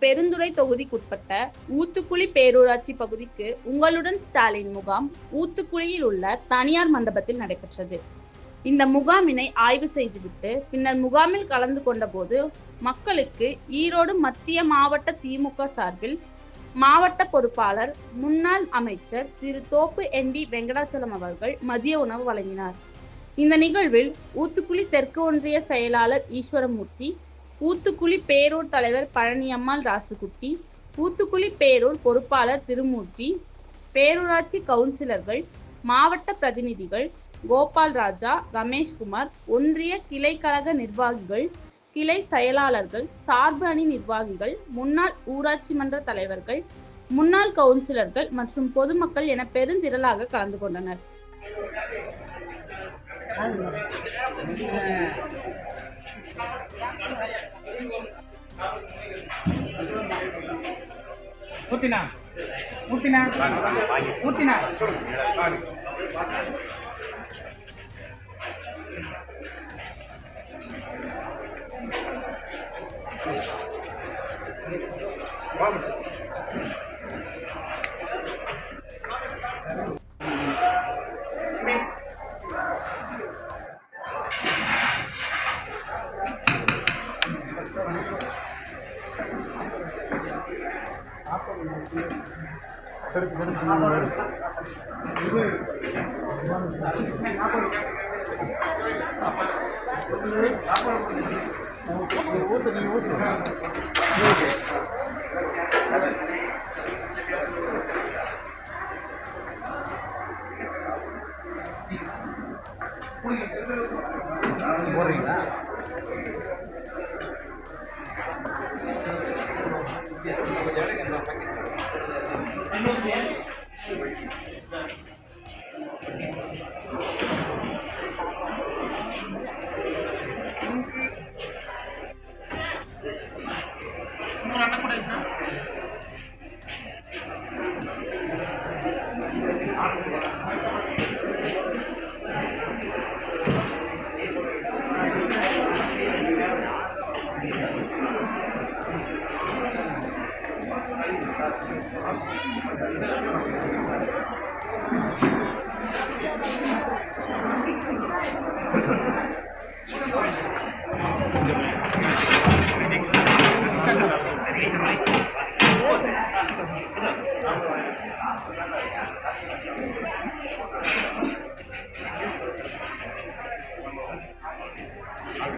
பெருந்துறை தொகுதிக்குட்பட்ட ஊத்துக்குளி பேரூராட்சி பகுதிக்கு உங்களுடன் ஸ்டாலின் முகாம் ஊத்துக்குளியில் உள்ள தனியார் மண்டபத்தில் நடைபெற்றது. இந்த முகாமினை ஆய்வு செய்துவிட்டு பின்னர் முகாமில் கலந்து கொண்ட போது மக்களுக்கு ஈரோடு மத்திய மாவட்ட திமுக சார்பில் மாவட்ட பொறுப்பாளர் முன்னாள் அமைச்சர் திரு தோப்பு ND வெங்கடாச்சலம் அவர்கள் மதிய உணவு வழங்கினார். இந்த நிகழ்வில் ஊத்துக்குளி தெற்கு ஒன்றிய செயலாளர் ஈஸ்வரமூர்த்தி, ஊத்துக்குளி பேரூர் தலைவர் பழனியம்மாள் ராசுகுட்டி, ஊத்துக்குளி பேரூர் பொறுப்பாளர் திருமூர்த்தி, பேரூராட்சி கவுன்சிலர்கள், மாவட்ட பிரதிநிதிகள், கோபால் ராஜா, ரமேஷ்குமார், ஒன்றிய கிளை கழக நிர்வாகிகள், கிளை செயலாளர்கள், சார்பு அணி நிர்வாகிகள், முன்னாள் ஊராட்சி மன்ற தலைவர்கள், முன்னாள் கவுன்சிலர்கள் மற்றும் பொதுமக்கள் என பெருந்திரளாக கலந்து கொண்டனர்.